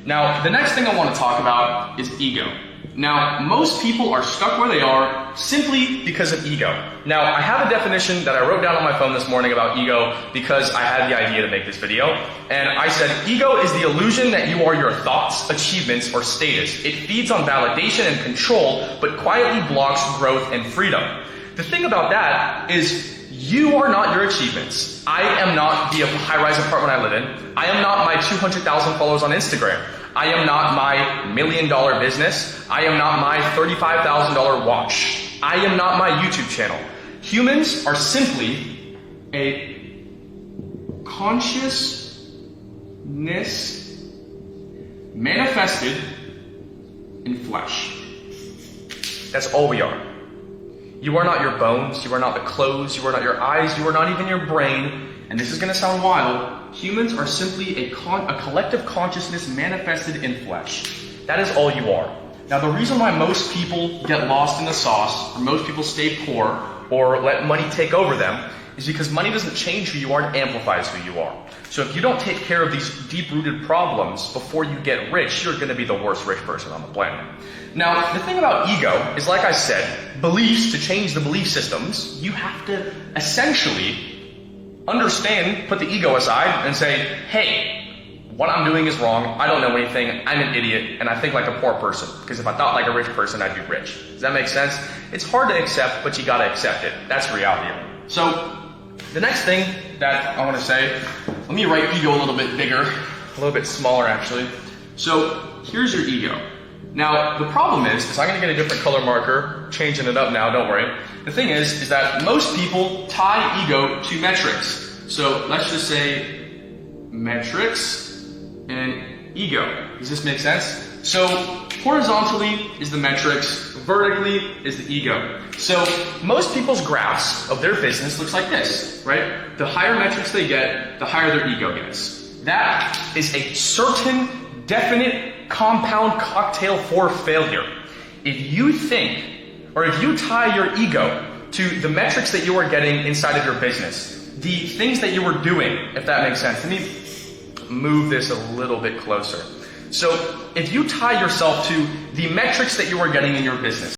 Now, the next thing I want to talk about is ego. Now, most people are stuck where they are simply because of ego. Now, I have a definition that I wrote down on my phone this morning about ego because I had the idea to make this video. And I said, ego is the illusion that you are your thoughts, achievements, or status. It feeds on validation and control, but quietly blocks growth and freedom. The thing about that is you are not your achievements. I am not the high-rise apartment I live in. I am not my 200,000 followers on Instagram. I am not my $1 million business. I am not my $35,000 watch. I am not my YouTube channel. Humans are simply a consciousness manifested in flesh. That's all we are. You are not your bones, you are not the clothes, you are not your eyes, you are not even your brain. And this is going to sound wild. Humans are simply a collective consciousness manifested in flesh. That is all you are. Now, the reason why most people get lost in the sauce, or most people stay poor, or let money take over them, is because money doesn't change who you are, it amplifies who you are. So if you don't take care of these deep-rooted problems before you get rich, you're going to be the worst rich person on the planet. Now, the thing about ego is, like I said, beliefs, to change the belief systems, you have to essentially understand, put the ego aside, and say, hey, what I'm doing is wrong, I don't know anything, I'm an idiot, and I think like a poor person. Because if I thought like a rich person, I'd be rich. Does that make sense? It's hard to accept, but you gotta accept it. That's reality. So, the next thing that I want to say, let me write ego a little bit bigger, a little bit smaller actually. So, here's your ego. Now, the problem is I'm going to get a different color marker, changing it up now, don't worry. The thing is that most people tie ego to metrics. So, let's just say metrics and ego. Does this make sense? So, horizontally is the metrics, vertically is the ego. So, most people's graphs of their business looks like this, right? The higher metrics they get, the higher their ego gets. That is a certain, definite, compound cocktail for failure. If you think, or if you tie your ego to the metrics that you are getting inside of your business, the things that you are doing, if that makes sense. Let me move this a little bit closer. So if you tie yourself to the metrics that you are getting in your business,